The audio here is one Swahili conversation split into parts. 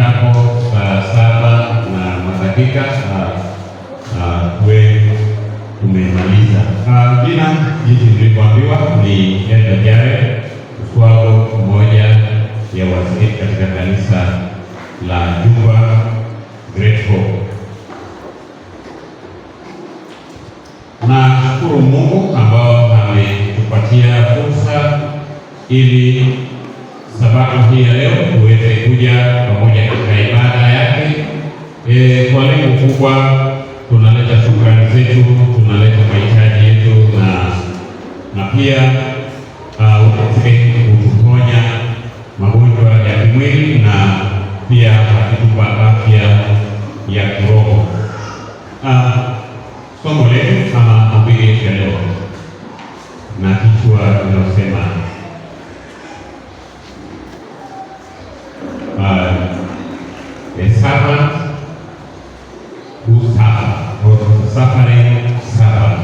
ifikapo saa 7:00 tuwe tumemaliza. Jina jinsi nilivyoambiwa ni Edward Jared, mfuago mmoja ya wazee katika kanisa la Jumba Great Hope. Na shukuru Mungu ambao ametupatia fursa ili sabato hii ya leo tuweze kuja pamoja katika ibada yake. Kwa lengo kubwa tunaleta shukrani zetu, tunaleta mahitaji yetu na pia kutuponya magonjwa ya kimwili na pia kutupa afya ya kiroho. Somo letu kama mahubiri yetu ya leo na kichwa tunasema a servant who suffered, or suffering servant.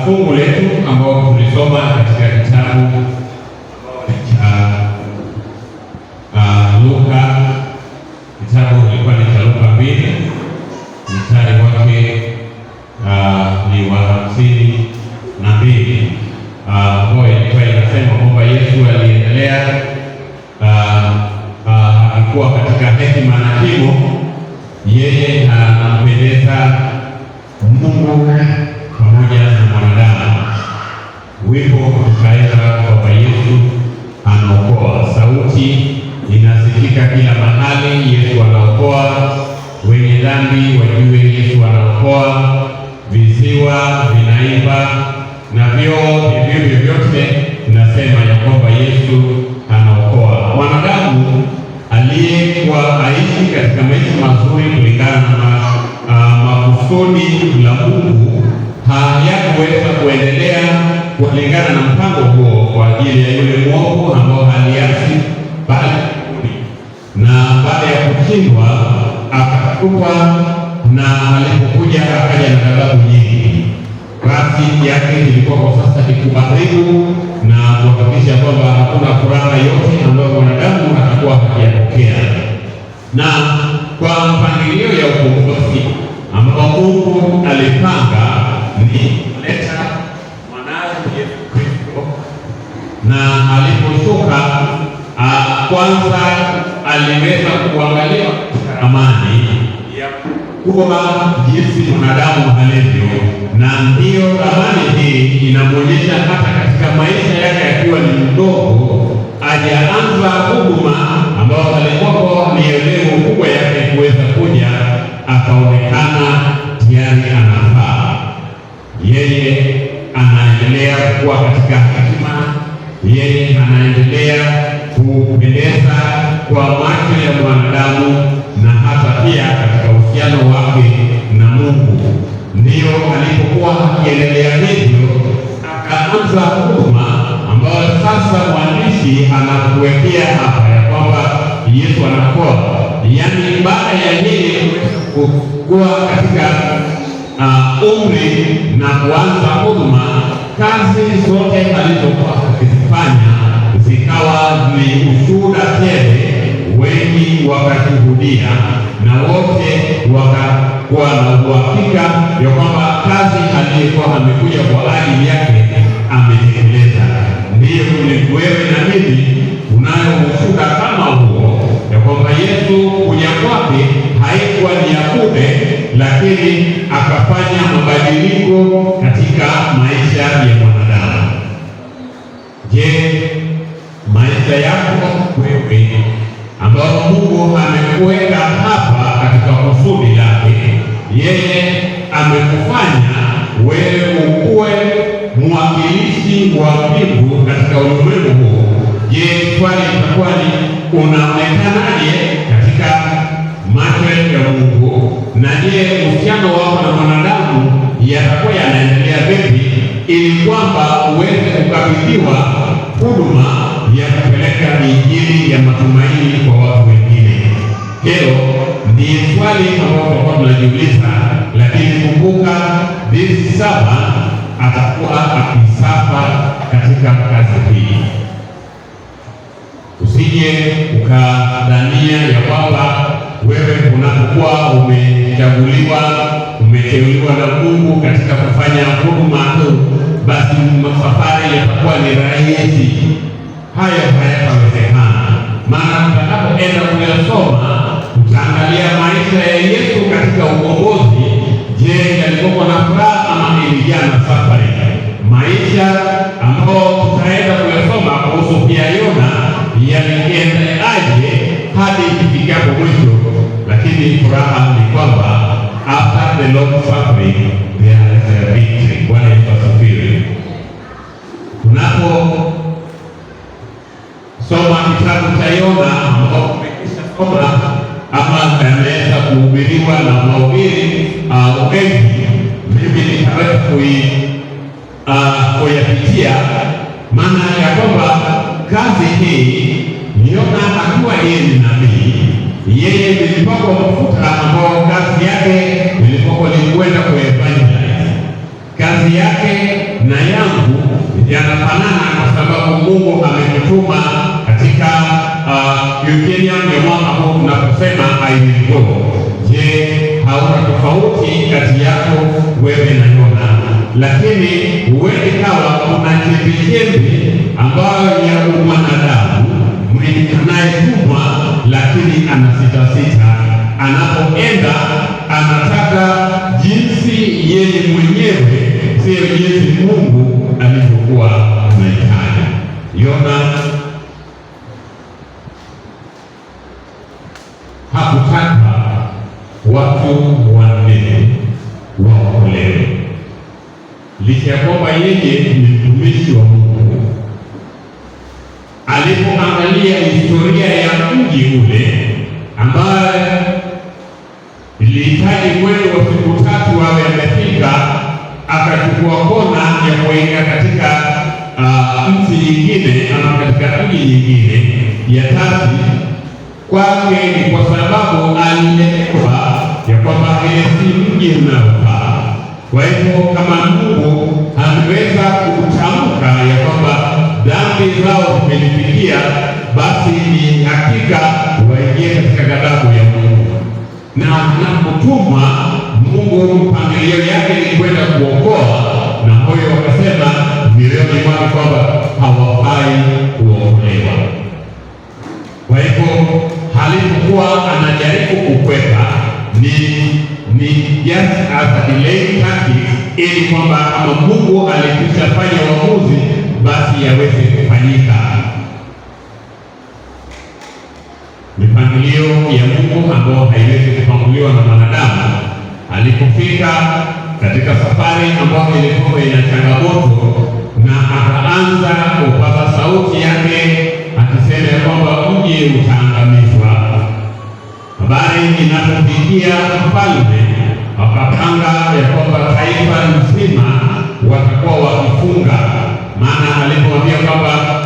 Fungu letu ambao tulisoma katika kitabu cha Luka, kitabu kilikuwa ni cha Luka 2, mstari wake ni wa 52, ambao ilikuwa inasema kwamba Yesu aliendelea alikuwa katika hekima na kimo, yeye anampendeza Mungu pamoja na mwanadamu. Wimbo ukaenda kwamba Yesu anaokoa, sauti inasikika kila mahali, Yesu anaokoa, wenye dhambi wajue Yesu anaokoa, viziwa vinaimba na vyote tunasema ya kwamba Yesu anaokoa. Mwanadamu aliyekuwa aishi katika maisha mazuri kulingana na makusudi la Mungu hayakuweza kuendelea kulingana na mpango huo kwa ajili ya yule mwovu ambao aliasi na baada ya kushindwa akatupwa, na alipokuja akaja na ghadhabu nyingi. Basi yake ilikuwa kwa sasa ikubaribu na kuhakikisha kwamba hakuna furaha yote ambayo mwanadamu atakuwa akiyapokea, na kwa mpangilio ya ukombozi ambao Mungu alipanga ni kuleta mwanawe Yesu Kristo, na aliposhuka kwanza aliweza kuangalia amani ya kuwa jinsi mwanadamu alivyo, na ndiyo amani hii inamwonyesha hata katika maisha yake akiwa ni mdogo, ajaanza huduma ambao alikuwa ni elimu kubwa yake kuweza kuja, akaonekana tayari anafaa. Yeye anaendelea kuwa katika hekima, yeye anaendelea kupendeza kwa macho ya mwanadamu na hata pia katika uhusiano wake na Mungu. Ndiyo alipokuwa akiendelea hivyo, akaanza huduma ambayo sasa mwandishi anakuwekea hapa ya kwamba Yesu anaokoa. Yaani baada ya yeye kuwa katika umri na kuanza huduma, kazi zote alizokuwa akizifanya zikawa ni ushuhuda tele, wengi wakashuhudia na wote wakakuwa na uhakika ya kwamba kazi aliyekuwa amekuja kwa ajili yake ametekeleza. Ndiyo wewe na mimi unayo ushuhuda kama huo, ya kwamba Yesu kuja kwake haikuwa ni ya bure, lakini akafanya mabadiliko katika maisha ya mwanadamu. Je, maisha yako wewe ambao Mungu amekuweka hapa katika kusudi lake, yeye amekufanya wewe ukuwe mwakilishi wa mbingu katika ulimwengu huu. Je, swali litakuwa ni unaonekanaje katika macho ya Mungu? Na je, uhusiano wako na mwanadamu yatakuwa yanaendelea vipi, ili kwamba uweze kukabidhiwa huduma ya kupeleka injili ya matumaini kwa watu wengine? Hilo ndiye swali ambalo tutakuwa tunajiuliza, lakini kumbuka, this servant atakuwa akisafa katika kazi hii. usije ukadhania ya kwamba wewe unapokuwa umeteuliwa na Mungu katika kufanya huduma tu, basi safari yatakuwa ni rahisi. Hayo hayatawezekana, maana tutakapoenda kuyasoma tutaangalia maisha ya Yesu katika ukombozi. Je, yalikuwa na furaha ama ilijaa na safari? Maisha ambayo tutaenda kuyasoma kuhusu pia Yona yaliendaje hadi ifikapo mwisho, lakini furaha ni kwamba after the long suffering there is a victory. Bwana Yesu asifiwe. Tunaposoma kitabu cha Yona ambao tumekwisha soma ama ameweza kuhubiriwa na mahubiri wengi, mimi nitaweza kuyapitia, maana ya kwamba kazi hii Yona akiwa yeye ni nabii, yeye nilipakwa mafuta ambao kazi yake nilipakwa likwenda kuevangelize. Kazi yake na yangu yanafanana kwa sababu Mungu amekutuma katika Eugenia ya mwaka huu tunaposema I will go. Je, hauna tofauti kati yako wewe na Yona? Lakini huende kawa kuna chembe ambayo ya mwanadamu mwenye anayetumwa, lakini anasitasita. Anapoenda anataka jinsi yeye mwenyewe, sio jinsi Mungu alivyokuwa anahitaji. Yona hakutaka watu wanne waokolewe, licha ya kwamba yeye ni mtumishi wa Mungu. Alipoangalia historia ya mji ule ambaye ilihitaji mwendo wa siku 3 awe amefika, akachukua kona ya kuingia katika nchi nyingine ama katika mji nyingine ya tatu, kwake ni kwa sababu alielewa ya kwamba ile si mji unaofaa. Kwa hivyo kama Mungu ameweza kutamka ya kwamba dhambi zao zimenifikia, basi ni hakika waingie katika ghadhabu ya Mungu. Na anapotuma Mungu, mpangilio yake ni kwenda kuokoa, na huyo wakasema mioyoni mwao kwamba hawafai kuokolewa. Kwa hivyo halipokuwa anajaribu kukwepa ni just as a delay tactic, ili kwamba kama Mungu alikwisha fanya uamuzi, basi yaweze kufanyika. Mipangilio ya Mungu ambayo haiwezi kupanguliwa na mwanadamu. Alipofika katika safari ambayo ilikuwa ina changamoto, na akaanza kupaza sauti yake akisema kwamba mji utaangamizwa. Habari inapofikia mfalme, akapanga ya kwamba taifa nzima watakuwa wakifunga, maana alipomwambia kwamba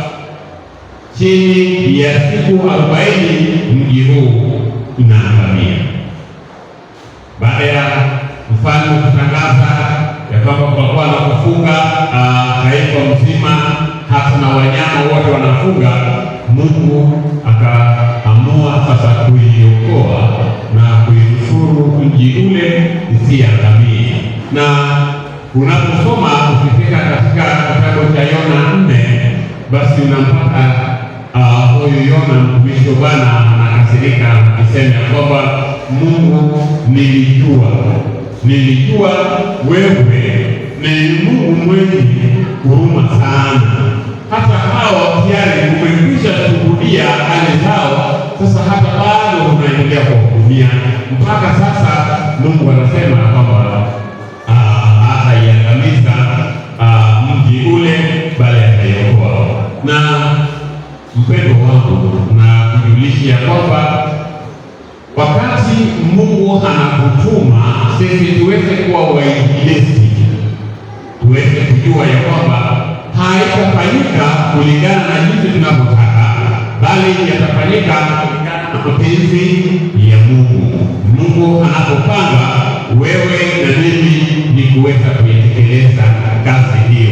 chini ya siku 40 mji huu unaangamia. Baada ya mfalme kutangaza ya kwamba kutakuwa na kufunga taifa mzima, hata na wanyama wote wanafunga, Mungu akaamua sasa kuiokoa na kuinusuru mji ule isiangamie. Na unaposoma ukifika katika kitabu cha Yona 4, basi unampata huyu Yona mtumishi wa Bwana anakasirika akisema kwamba Mungu, nilijua wewe ni Mungu mwenye huruma sana, hata hao tayari umekwisha shuhudia hali zao, sasa hata bado unaendelea kuwahudumia. Mpaka sasa Mungu anasema kwamba ataiangamiza mji ule, bali ataiokoa. Na mpendo wangu, na kujulisha kwamba wakati Mungu anakutuma sisi tuweze kuwa wainjilisti, tuweze kujua ya kwamba haitafanyika kulingana na jinsi tunavyotaka, bali yatafanyika kulingana na mapenzi ya Mungu. Mungu anapopanga, wewe na mimi ni kuweza kuitekeleza kazi hiyo.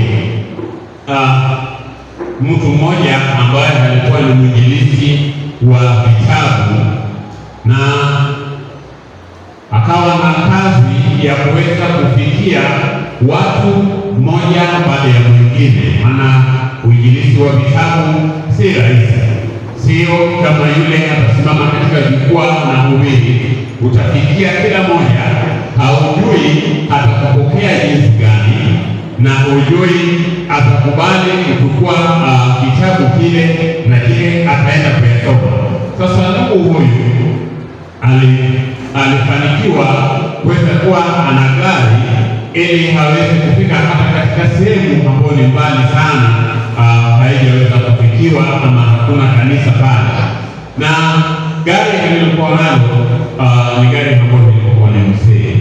mtu mmoja ambaye alikuwa ni mwinjilisti wa vitabu na akawa na kazi ya kuweza kufikia watu mmoja baada ya mwingine. Maana uinjilisti wa vitabu si rahisi, sio kama yule atasimama katika jukwaa na kuhubiri. Utafikia kila moja, haujui atakupokea jinsi gani na hujui atakubali kuchukua kitabu kile na kile ataenda kuyasoma. Sasa ndugu huyu alifanikiwa kuweza kuwa ana gari ili hawezi kufika hata katika sehemu ambayo ni mbali sana, haijaweza kufikiwa ama hakuna kanisa pale. Na gari alilokuwa nalo ni gari ambayo ilikuwa ni mzee,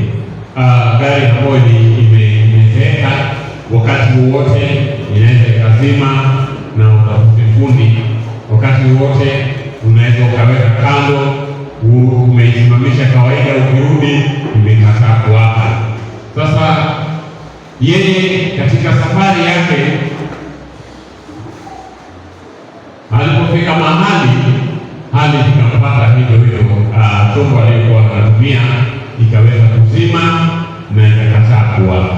gari ambayo imezeeka, wakati wowote inaweza ikazima na utafuti fundi, wakati wowote unaweza ukaweka kando, umeisimamisha kawaida, ukirudi imekataa kuwaka. Sasa yeye katika safari yake alipofika mahali, hali ikampata hivyo chombo aliyokuwa anatumia ikaweza kuzima na ikakataa kuwaka.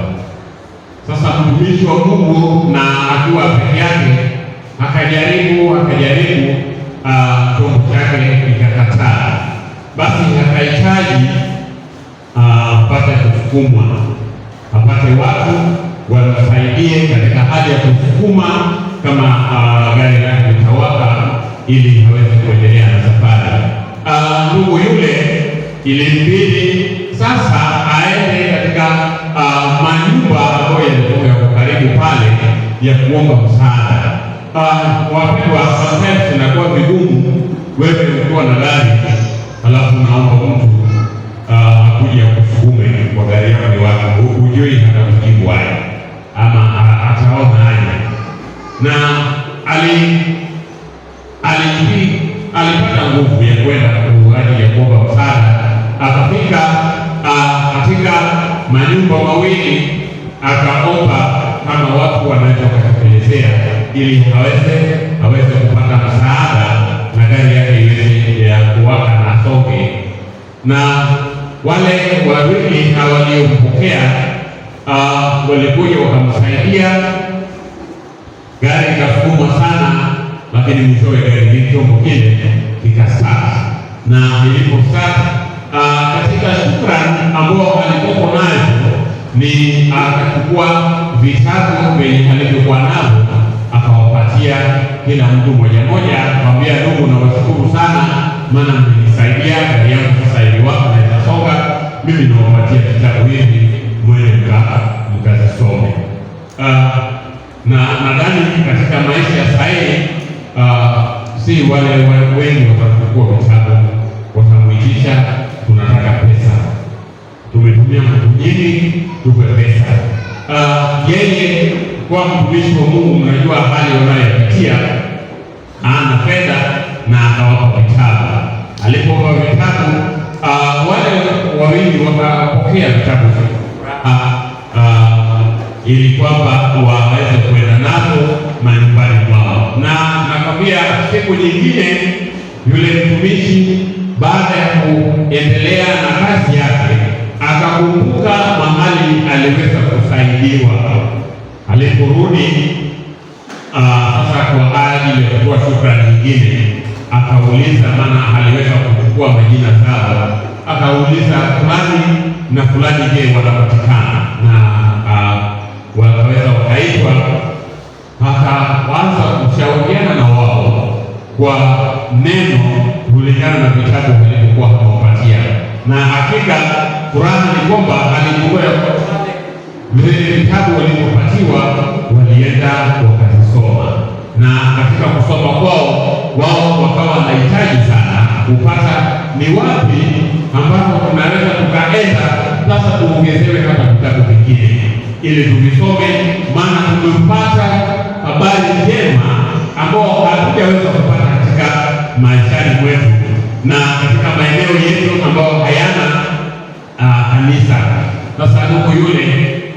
Sasa mtumishi wa Mungu na akiwa peke yake akajaribu chombo chake ikakataa. Basi akahitaji apate kusukumwa, apate watu wamsaidie katika hali ya kusukuma kama gari lake litawaka, ili aweze kuendelea na safari. Ndugu yule ilimbidi sasa aende katika manyumba ambayo yalikuwa karibu pale ya kuomba msaada. Wapendwa, sometimes inakuwa vigumu wewe ukiwa na gari halafu naomba mtu akuja kusukume kwa gari yako, ni wako hujui atakujibu haya ama ataona haya. Na alipata nguvu ya kwenda kwa ajili ya kuomba msaada. Akafika katika manyumba mawili, akaomba kama watu wanaweza kutekelezea ili aweze kupata msaada na gari yake iweze ya kuwaka na asonge. Na wale wawili waliompokea walikuja wakamsaidia, gari ikasukumwa sana, lakini mwishowe gari chombo kile kikastart. Na ilipostart, katika shukrani ambao alikuwa nayo ni akachukua vitabu vyenye alivyokuwa navyo akawapatia kila mtu moja moja, akamwambia ndugu, nawashukuru sana, maana mmenisaidia, gari yangu sasa iliwaka na itasonga. Mimi nawapatia vitabu hivi mwende mkazisome. Na nadhani katika maisha ya sasa hivi si wale wengi watachukua vitabu, watamwitisha, tunataka pesa, tumetumia mtu nyingi, tupe pesa. Yeye kwa mtumishi wa Mungu, mnajua hali wanayopitia, ana fedha na akawapa vitabu. Alipowapa vitabu, wale wawili wakapokea vitabu ili kwamba waweze kwenda nazo manyumbani mwao. Na nakwambia siku nyingine yule mtumishi baada ya kuendelea na kazi yake akakumbuka mahali aliweza kusaidiwa. Aliporudi sasa kwa ajili ya kutoa shukrani nyingine, akauliza, maana aliweza kuchukua majina zao, akauliza fulani na fulani, je, wanapatikana? Na wakaweza wakaitwa, akaanza kushauriana na wao kwa neno kulingana na vitabu vilivyokuwa hawapatia. Na hakika furaha ni kwamba alikuwa vile vitabu walivyopatiwa walienda wakazisoma, na katika kusoma kwao wao wakawa wanahitaji sana kupata ni wapi ambapo tunaweza tukaenda sasa tuongezewe hata vitabu vingine ili tuvisome, maana tumepata habari njema ambao hatujaweza kupata katika maishani mwetu na katika maeneo yetu ambayo hayana kanisa. Sasa ndugu yule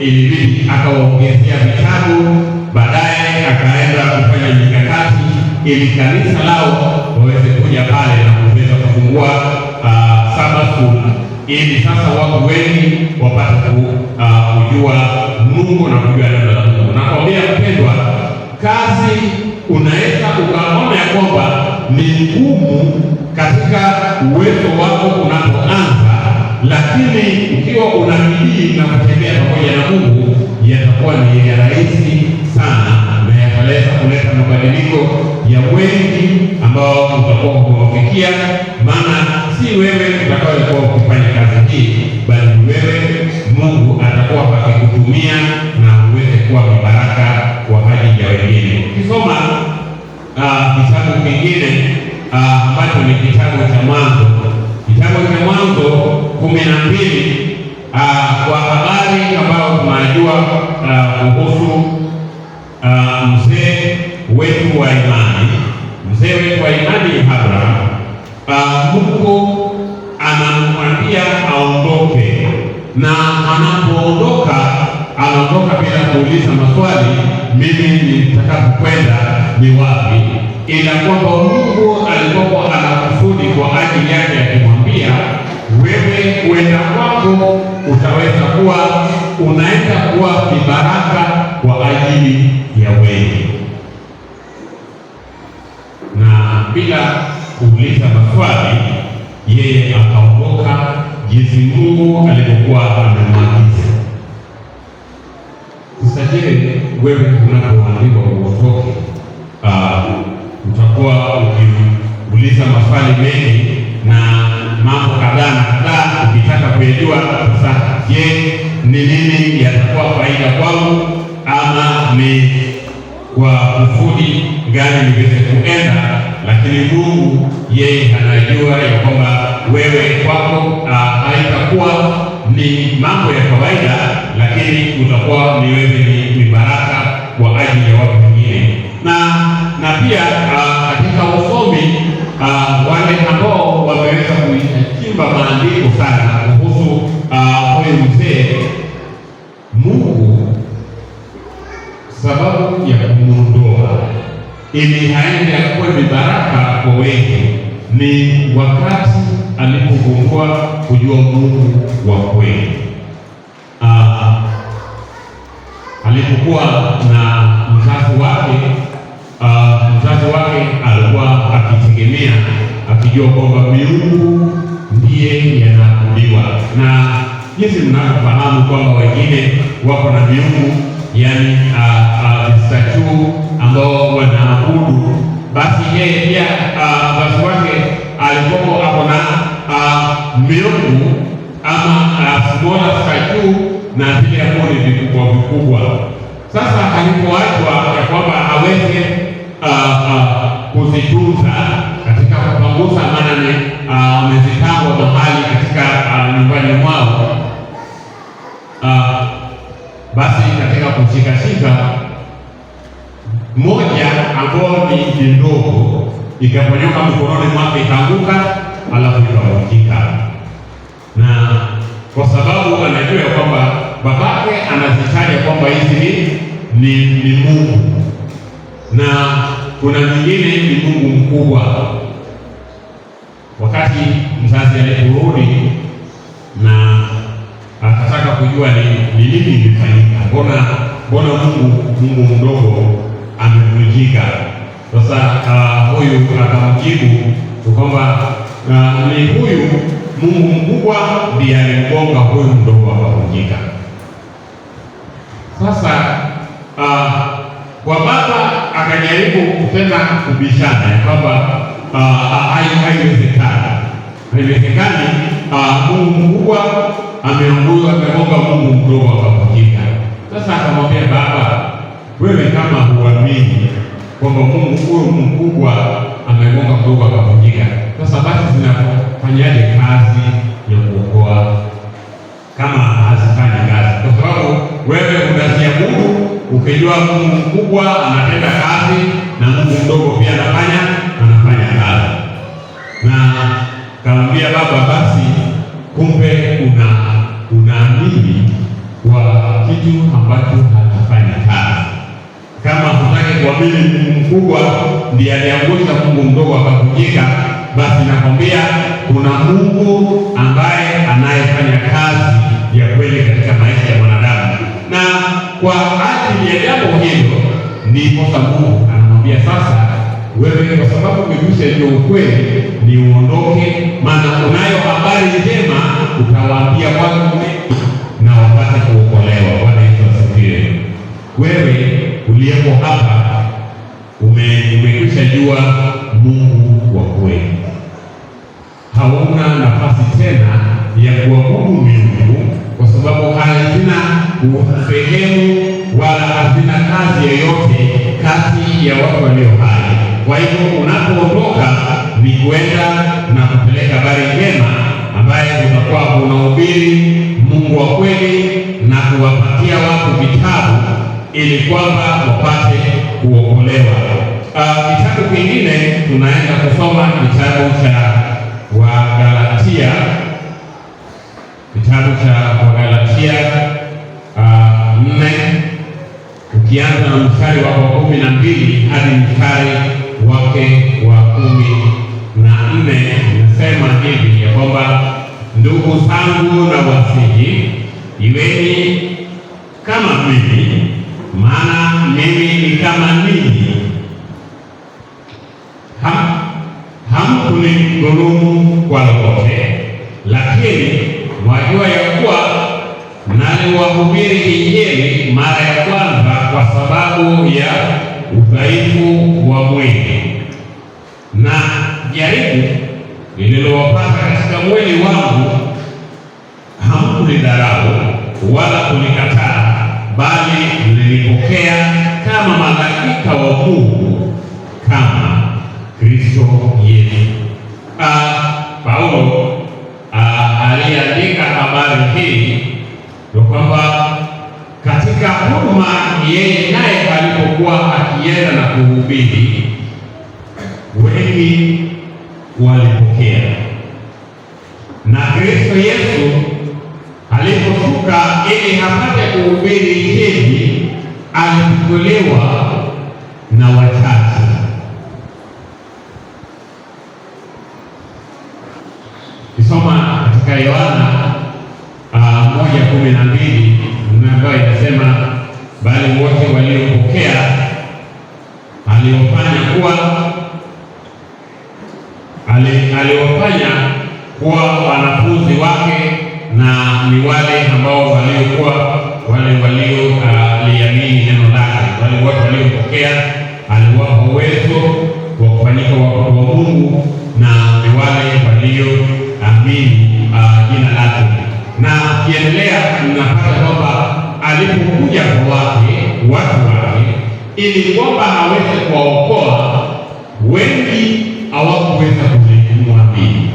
ilibidi akawaongezea vitabu, baadaye akaenda kufanya mikakati ili kanisa lao waweze kuja pale na kuweza kufungua Sabbath School, ili sasa watu wengi wapate kujua Mungu na kujua neno la Mungu. Nakwambia mpendwa, kazi unaweza ukaona ya kwamba ni ngumu katika uwezo wako unapoanza, lakini ukiwa una bidii na kutembea pamoja na Mungu, yatakuwa ni ya rahisi sana na yataleta kuleta mabadiliko ya wengi ambao utakuwa umewafikia. Maana si wewe utakayokuwa ukifanya kazi hii, bali wewe Mungu atakuwa akikutumia na uweze kuwa baraka kwa ajili ya wengine. Ukisoma kitabu kingine ambacho ni kitabu cha Mwanzo, kitabu cha Mwanzo 12, kwa habari ambayo tunajua kuhusu mzee wetu wa imani, mzee wetu wa imani Abraham. Mungu anamwambia aondoke, na anapoondoka anaondoka bila kuuliza maswali, mimi nitakapokwenda ni wapi, ila kwamba Mungu alikuwa anakusudi kwa ajili yake, akimwambia wewe kwenda kwako utaweza kuwa unaenda kuwa ni baraka kwa ajili ya wengi. Na bila kuuliza maswali, yeye akaondoka jinsi Mungu alivyokuwa amemwagiza. Usajili wewe unapoandikwa uondoke, utakuwa ukiuliza maswali mengi na mambo kadhaa na kadhaa, ukitaka kujua sasa, je, ni nini yatakuwa faida kwangu, ama ni kwa kusudi gani niweze kuenda. Lakini Mungu yeye anajua ya kwamba wewe kwako haitakuwa ni mambo ya kawaida, lakini utakuwa ni wewe ni baraka kwa ajili ya watu wengine. Na pia katika usomi wale ambao wameweza kuchimba maandiko sana kuhusu huyu mzee, Mungu sababu ya kumuondoa ili aende akuwe ni baraka kwa wengi ni wakati alipogundua kujua Mungu wa kweli. Alipokuwa na mzazi wake alikuwa akitegemea, akijua kwamba miungu ndiye yanaabudiwa, na jinsi mnavyofahamu kwamba wengine wako na miungu, yani statue ambao wanaabudu. Basi yeye pia mzazi wake alikuwa hapo na miungu ama smaller statue na zile ambazo ni vikubwa. Sasa alipoachwa ya kwamba aweze kuzitunza katika kupangusa, maana amezipangwa mahali katika nyumbani mwao, basi katika kushikashika moja ambayo ni ndogo ikaponyoka mkononi mwake, ikaanguka, alafu ikavunjika. Na kwa sababu anajua kwamba babake anazitaja kwamba hizi ni Mungu na kuna mwingine ni Mungu mkubwa. Wakati mzazi aliporudi na akataka kujua ni nini ilifanyika, mbona Mungu mdogo amevunjika. Sasa huyu akamjibu kwamba ni huyu Mungu mkubwa ndiye alimgonga huyu mdogo akavunjika. Sasa kwa baba akajaribu tena kubishana ya kwamba haiwezekani, Mungu mkubwa amegonga Mungu mdogo akavunjika. Sasa akamwambia baba, wewe kama huamini kwamba Mungu huyu mkubwa amegonga mdogo akavunjika, sasa basi zinafanyaje kazi ya kuokoa kama hazifanyi kazi? Kwa sababu wewe unaziabudu ukijua Mungu mkubwa anatenda kazi na Mungu mdogo pia anafanya kazi. Na kamwambia baba, basi kumbe unaamini kwa kitu ambacho hakifanya kazi. Kama hutaki kuamini Mungu mkubwa ndiye aliangusha Mungu mdogo akavunjika, basi nakwambia kuna Mungu ambaye anayefanya kazi ya kweli katika maisha ya mwanadamu, na kwa ajili ya jambo hilo ndipo Mungu anamwambia sasa, wewe kwa sababu umegusha ndio ukweli, ni uondoke, maana unayo habari njema utawaambia watu wengi na wapate kuokolewa. Bwana Yesu asifiwe. Wewe uliyeko hapa umekwisha jua Mungu wa kweli, hauna nafasi tena ya kuabudu miungu, kwa sababu hazina sehemu wala hazina kazi yoyote kati ya watu walio hai. Kwa hivyo unapoondoka ni kwenda na kupeleka habari njema ambaye utakuwa unahubiri Mungu wa kweli na kuwapatia watu vitabu ili kwamba wapate kuokolewa. Kitabu kingine tunaenda kusoma kitabu cha Wagalatia, kitabu cha Wagalatia 4 ukianza na mstari wa 12 hadi mstari wake wa 14, inasema hivi ya kwamba ndugu zangu na wasihi, iweni kama mimi, maana mimi ni kama ninyi. Hamkunidhulumu kwa lolote, lakini mwajua ya kuwa naliwahubiri Injili mara ya kwanza kwa sababu ya udhaifu wa mwili, na jaribu lililowapata katika mwili wangu hamkunidharau wala kunikataa, bali mlilipokea kama malaika wa Mungu, kama Kristo Yesu. Paulo aliandika habari hii ndio kwamba katika huduma yeye naye alipokuwa akienda na kuhubiri, wengi walipokea, na Kristo Yesu aliposhuka ili apate kuhubiri Injili alichukuliwa na wachache. Kisoma katika Yohana 1:12 ambayo inasema, bali wote waliopokea aliwafanya kuwa wanafunzi wake, na ni wale ambao waliamini neno lake. Wale wote waliopokea aliwapa uwezo wa kufanyika watoto wa Mungu, na ni wale walioamini jina lake. Na kiendelea tunapata kwamba alipokuja kwa watu wake ili kwamba aweze kuwaokoa, wengi hawakuweza kumwamini.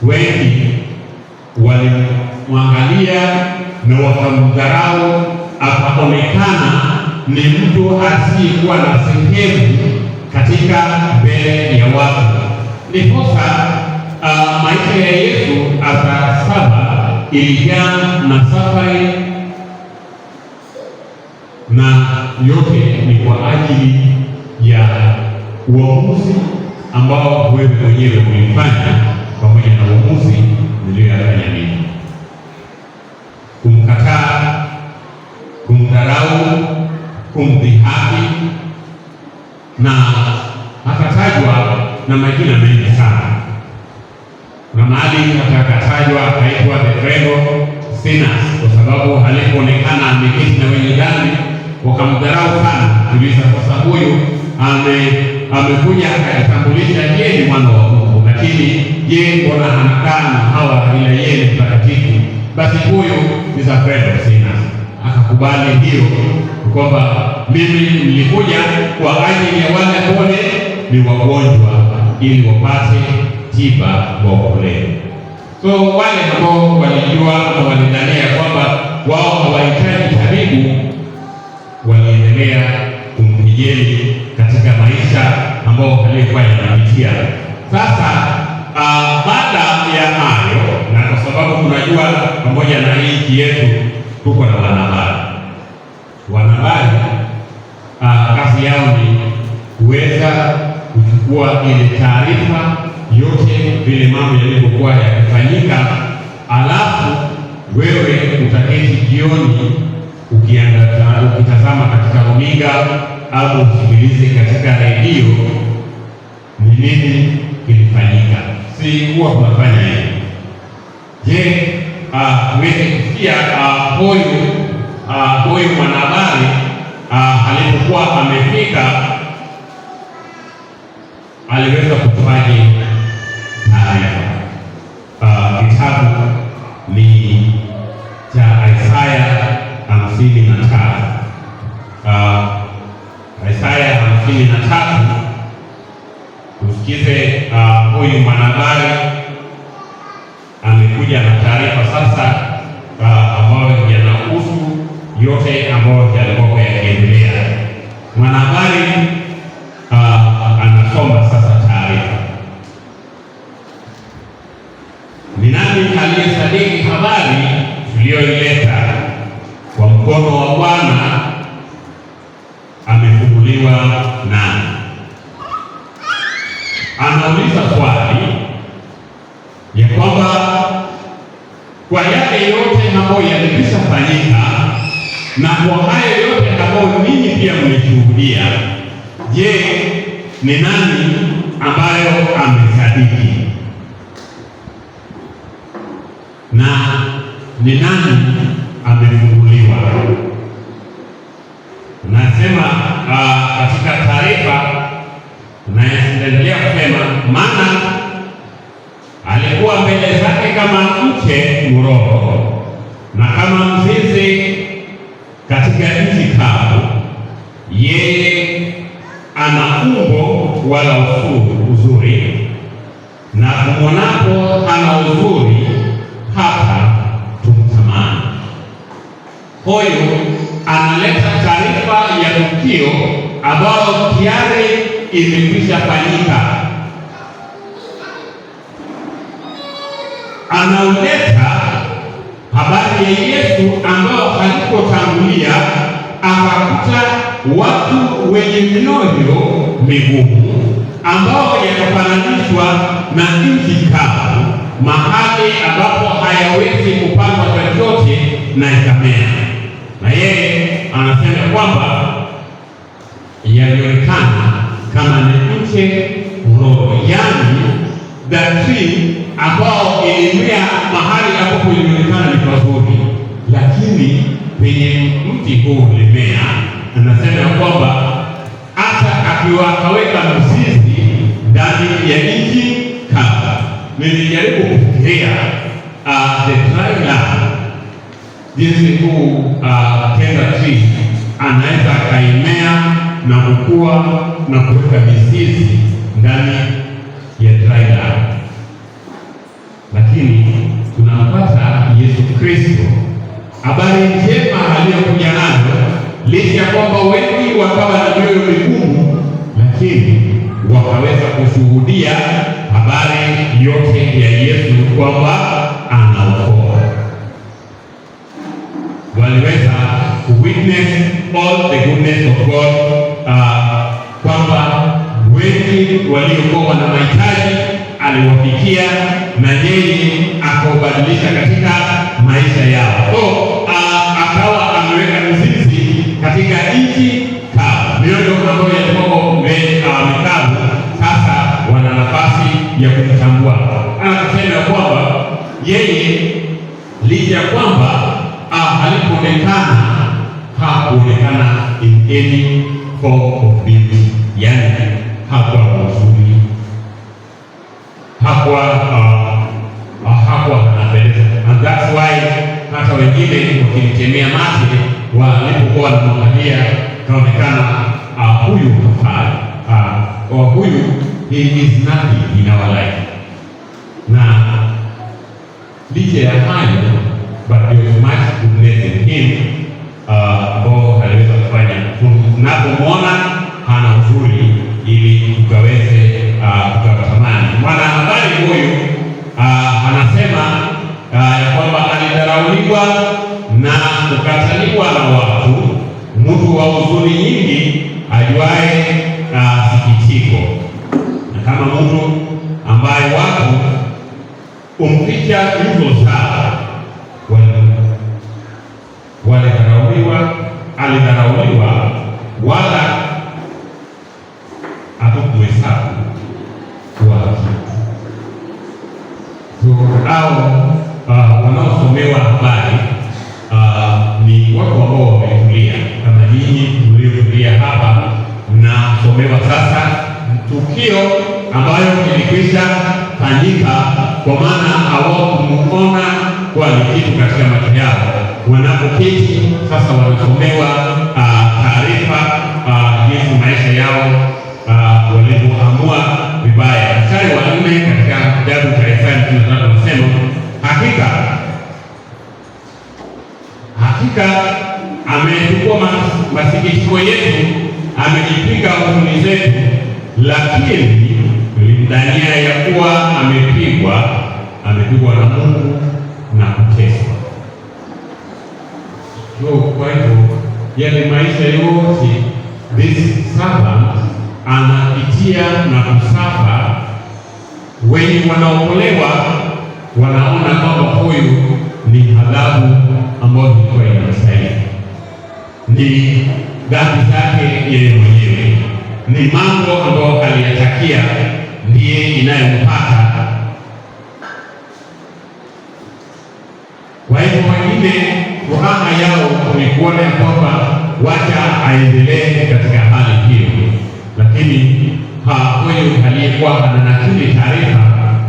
Wengi walimwangalia na wakamdharau, akaonekana ni mtu asiyekuwa na sehemu katika mbele ya watu. Ndiposa maisha ya Yesu hasa 7 ilijaa na safari, na yote ni kwa ajili ya uamuzi ambao wewe mwenyewe ulifanya, pamoja na uamuzi ulioyafanya nini: kumkataa, kumdharau, kumdhihaki, na akatajwa na majina mengi sana. Na mahali akatajwa akaitwa the fellow sinners, kwa sababu alipoonekana ameketi na wenye dhambi wakamdharau sana. Tuliza, sasa huyu amekuja akajitambulisha yeye ni mwana wa Mungu, lakini je, mbona anakaa na hawa ila yeye ni mtakatifu? Basi huyu ni the fellow sinners. Akakubali hiyo kwamba mimi nilikuja kwa ajili ya wale ambao ni wagonjwa, ili wapate tiba waokolewe. So wale ambao walijua na walidhania kwamba wao hawahitaji tabibu, waliendelea kumkejeli katika maisha ambao alikuwa anapitia. Sasa baada ya hayo, na kwa sababu tunajua pamoja na nchi yetu tuko na wanahabari. Wanahabari kazi yao ni kuweza kuchukua ile taarifa yote vile mambo yalivyokuwa yakifanyika, alafu wewe utaketi jioni ukitazama katika runinga au usikilize katika redio ni nini kilifanyika. Si huwa tunafanya hivi. Je, uweze kusikia huyu mwanahabari alipokuwa amefika aliweza kutoaje taarifa? Kitabu ni cha Isaya 53. Isaya 53, tusikize huyu mwanahabari amekuja na taarifa sasa ambayo yanahusu yote ambayo yalikuwa yakiendelea. Mwanahabari anasoma sasa taarifa. Ni nani aliyesadiki habari tuliyoileta? Kwa mkono wa Bwana amefunguliwa nani? Anauliza swali ya kwamba kwa yale yote ambayo yalikwisha fanyika na kwa hayo yote ambayo ninyi pia mmeshuhudia, je, ni nani ambayo amesadiki na ni nani amefunguliwa? Nasema katika taarifa naendelea kusema, maana alikuwa mbele zake kama mche mroho na kama mzizi katika nchi kavu. Yeye ana umbo wala uzuri, na kumwonapo ana uzuri hata tumtamani. Huyu analeta taarifa ya tukio ambalo tayari imekwisha fanyika. Anauleta habari ya Yesu ambao alipotangulia akakuta watu wenye mioyo migumu ambao yanafananishwa na nchi kavu, mahali ambapo hayawezi kupandwa chochote na ikamea. Na yeye anasema kwamba yalionekana kama ni mche mroho, yani the tree ambao ilimea mahali ambapo ilionekana ni pazuri, lakini penye mti huu ulimea. Anasema kwamba hata akaweka mzizi ndani ya nchi kavu. Nilijaribu kufikiria the dry land, jinsi huu tender tree anaweza akaimea na kukua na kuweka mizizi ndani ya dry land, lakini tunampata Yesu Kristo, habari njema aliyokuja nayo, licha kwamba wengi wakawa na mioyo migumu, lakini wakaweza kushuhudia habari yote ya Yesu kwamba anaokoa. Waliweza witness all the goodness of God, kwamba wengi waliokuwa na mahitaji aliwafikia na yeye akawabadilisha katika maisha yao. So akawa ameweka mizizi katika nchi kavu. Mioyo ambayo yalikuwa mikavu sasa wana nafasi ya kutambua. Anasema kwamba yeye licha ya kwamba alipoonekana hakuonekana in any form of beauty, yani hakuwa mzuri, hakuwa anapendeza. And that's why hata wengine wakimtemea mate walipokuwa wanamwangalia kaonekana huyu hafai, huyu he is nothing in our life. Na licha ya hayo, but there was much goodness in him ambao aliweza kufanya tunapomwona hana uzuri ili tukaweze tukatamani. Mwanahabari huyu anasema ya kwamba alidharauliwa na wa huzuni nyingi ajuaye sikitiko, na kama mtu ambaye watu umpicha hivyo sawa, alidharauliwa wala hatukuhesabu kuwa kitu. Au wanaosomewa habari ni watu ambao wametulia kama nyinyi mliotulia hapa, mnasomewa sasa tukio ambayo ilikwisha fanyika, kwa maana hawakumuona kuwa ni kitu katika macho yao. Wanapoketi sasa wanasomewa taarifa jinsi maisha yao walivyoamua vibaya. Mstari wa 4 katika kitabu cha Isaya 53 anasema, hakika amechukua masikitiko yetu, amejipiga huzuni zetu, lakini tulimdhania ya kuwa amepigwa na Mungu na kuteswa. Kwa hivyo yale maisha yote this servant anapitia na kusafa, wengi wanaokolewa wanaona kwamba huyu ni adhabu ambayo ilikuwa inastahili, ni dhambi zake yeye mwenyewe, ni mambo ambayo aliyatakia ndiye inayompata. Kwa hivyo wengine furaha yao ni kuona ya kwamba wacha aendelee katika hali hiyo, lakini huyu aliyekuwa ananakili taarifa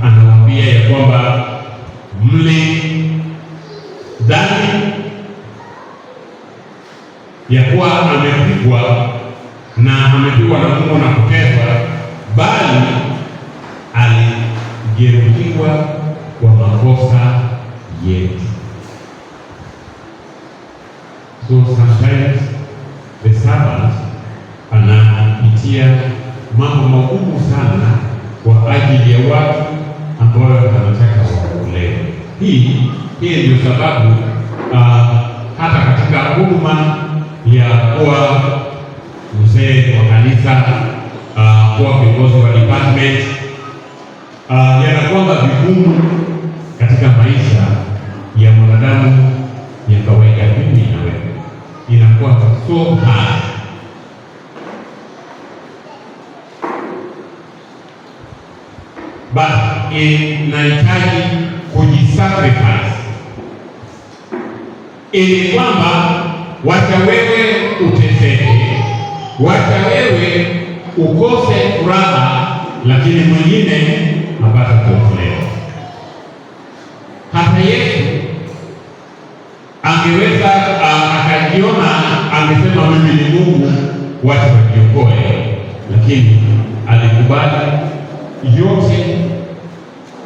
anawaambia ya kwamba mlidhani ya kuwa amepigwa na Mungu na kuteswa, bali alijeruhiwa kwa makosa yetu. So sometimes the servant anapitia mambo magumu sana kwa ajili ya watu ambao wanataka waokolewe. Hii ndio sababu hata katika huduma ya kuwa mzee wa kanisa, kuwa viongozi wa department, yanakuwa vigumu katika maisha ya mwanadamu ya kawaida. Mimi na wewe inakuwa so hard. But inahitaji kujisacrifice, ili kwamba wacha wewe uteseke, wacha wewe ukose furaha, lakini mwingine apate kuokolewa. Hata Yesu angeweza akajiona, angesema mimi ni Mungu, wacha wajiokoe, lakini alikubali yote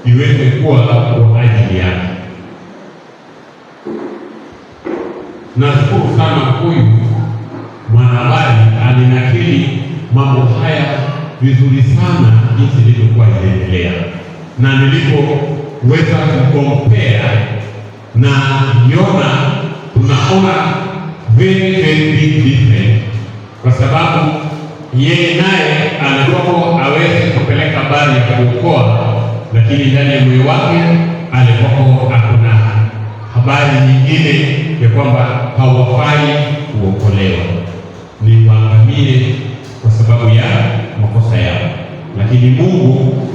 iweze kuwa kwa ajili yake. Nashukuru sana huyu mwanahabari alinakili mambo haya vizuri sana, jinsi ilivyokuwa inaendelea, na nilipoweza kukompea na Yona, tunaona very big difference, kwa sababu yeye naye alikuwa aweze kupeleka habari ya kuokoa, lakini ndani ya moyo wake alikuwa hakuna habari nyingine ya kwamba hawafai kuokolewa, ni waangamie kwa sababu ya makosa yao. Lakini Mungu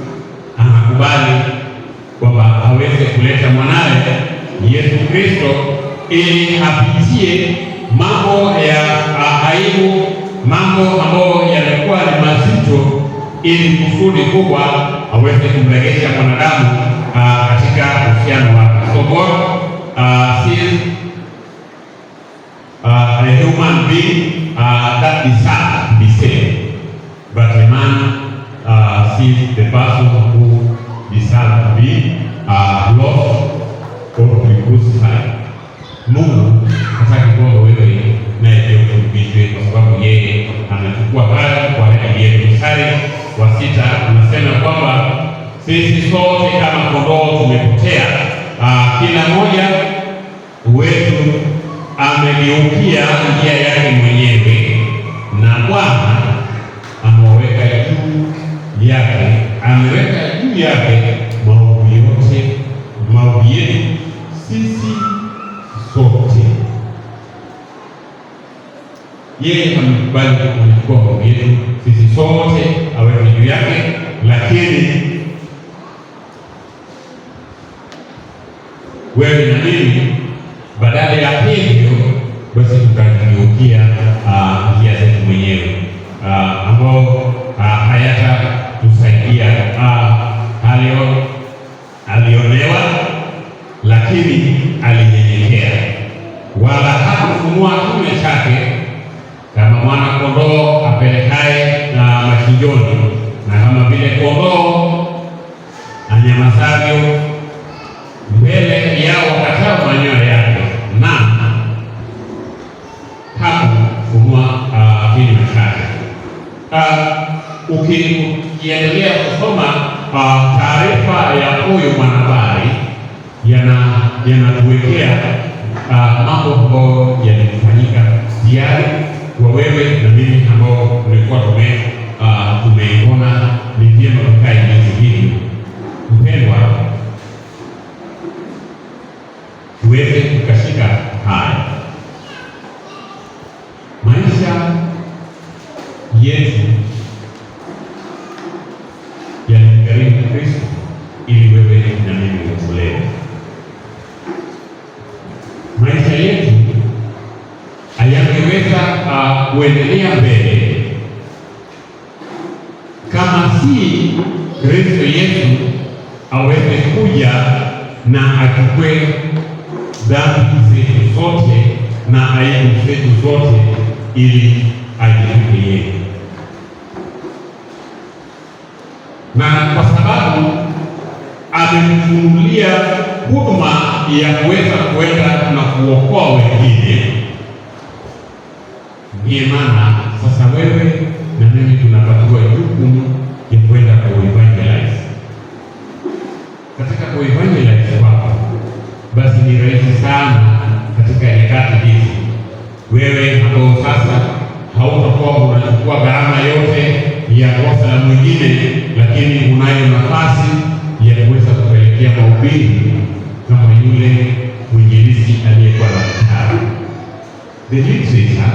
anakubali kwamba aweze kuleta mwanawe Yesu Kristo ili apitie mambo ya aibu, mambo ambayo yalikuwa ni mazito, ili kusudi kubwa aweze kumrejesha mwanadamu katika uhusiano wake. So God sees a human being that deserves to be saved, but a man sees the person who deserves to be lost or to be crucified. Mungu hataki kwamba wewe naye pia usulubishwe, kwa sababu yeye anachukua haya kwa ajili yetu. Mstari wa 6 unasema kwamba sisi sote kama kondoo tumepotea, kila mmoja wetu amegeukia njia yake mwenyewe, na Bwana ameweka juu yake, ameweka juu yake maovu yote, maovu yetu sisi sote. Yeye amekubali kuchukua maovu yetu sisi sote, aweke juu yake, lakini wewe na mimi badala ya hivyo basi tukageukia njia zetu mwenyewe ambao hayatatusaidia. Alionewa lakini alinyenyekea, wala hakufunua kinywa chake kama mwana kondoo apelekaye na machinjoni, na kama vile kondoo anyamazavyo mbele yao wakatao manyoya yake, na hakufunua kinywa chake. Ukiendelea kusoma taarifa ya huyu mwanahabari, yanatuwekea mambo ambayo yalifanyika tayari kwa wewe na mimi ambao tulikuwa tumeona ni vyema tukae jinsi hili. Mpendwa, tuweze tukashika haya maisha yetu yalimgharimu Kristo ili wewe na mimi uokolewe. Maisha yetu hayangeweza kuendelea mbele kama si Kristo Yesu aweze kuja na achukue dhambi zetu zote na aibu zetu zote ili ajilipe yeye. Na kwa sababu ametufunulia huduma ya kuweza kwenda na kuokoa wengine, ndiye maana sasa wewe na mimi tunapatiwa jukumu ya kwenda kuevangelize. Katika kuevangelize kwako, basi ni rahisi sana katika nyakati hizi, wewe ambao sasa hautakuwa unachukua gharama yote ya kosa la mwingine, lakini unayo nafasi ya kuweza kupelekea mahubiri kama yule mwinjilisti aliyekuwa na mtara. The literature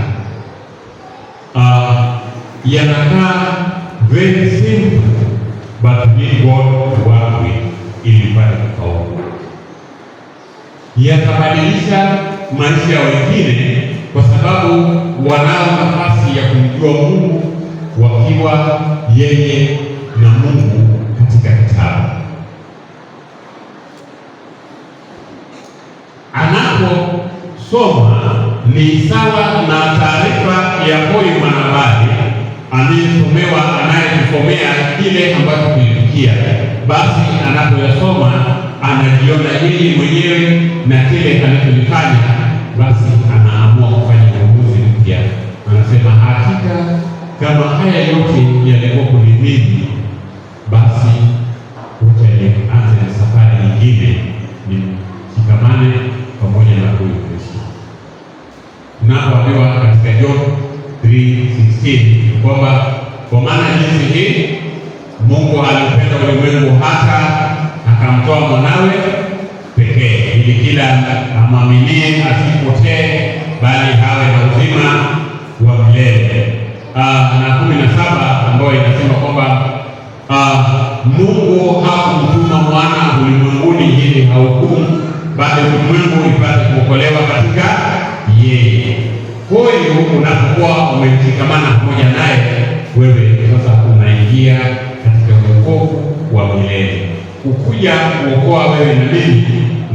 yanakaa very simple but need God to work with ili upate kufaulu. Yatabadilisha maisha ya wengine kwa sababu wanao nafasi ya kumjua Mungu wakiwa yeye na Mungu katika kitabu. Anaposoma ni sawa na taarifa ya huyu mwanahabari anayetusomea kile ambacho kilitukia. Basi anapoyasoma anajiona yeye mwenyewe na kile anachokifanya, basi anaamua kufanya uamuzi mpya. Anasema, hakika kama haya yote yalikuwa kuni mimi, basi wacha nianze na safari nyingine, nishikamane pamoja na huyu Kristo. Tunapoambiwa katika John 3:16 kwamba kwa maana jinsi hii Mungu alipenda ulimwengu hata akamtoa mwanawe pekee, ili kila amwaminie asipotee, bali hawe na uzima wa milele. Na 17 ambayo inasema kwamba Mungu hakumtuma mwana ulimwenguni ili ahukumu, bali ulimwengu ipate kuokolewa katika yeye. Huyu unapokuwa umeshikamana pamoja naye, wewe sasa unaingia katika wokovu wa milele. Ukuja kuokoa wewe na mimi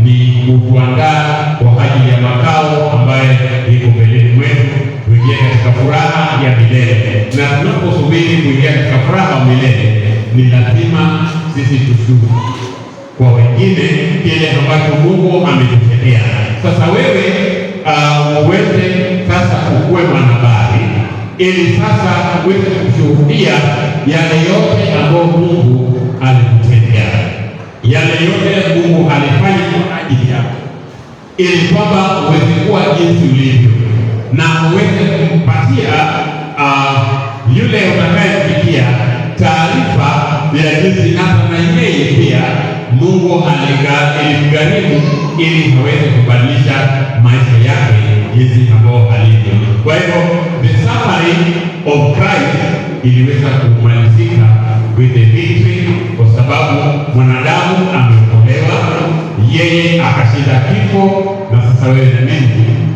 ni kutuandaa kwa ajili ya makao ambaye iko mbeleni mwetu, kuingia katika furaha ya milele. Na tunaposubiri kuingia katika furaha ya milele, ni lazima sisi tushuhudu kwa wengine kile ambacho Mungu ametutendea. Sasa wewe uweze sasa ukuwe mwanahabari, ili sasa uweze kushuhudia yale yote ambayo Mungu alikutendea, yale yote Mungu alifanya kwa ajili yako. ili kwamba uweze kuwa jinsi ulivyo na uweze kumpatia yule utakayefikia taarifa ya jinsi hata na yeye pia Mungu alimgharimu ili aweze kubadilisha maisha yake jinsi ambao alivyo. Kwa hivyo the suffering of Christ iliweza kumalizika with the victory, kwa sababu mwanadamu ameokolewa, yeye akashinda kifo, na sasa wewe na mimi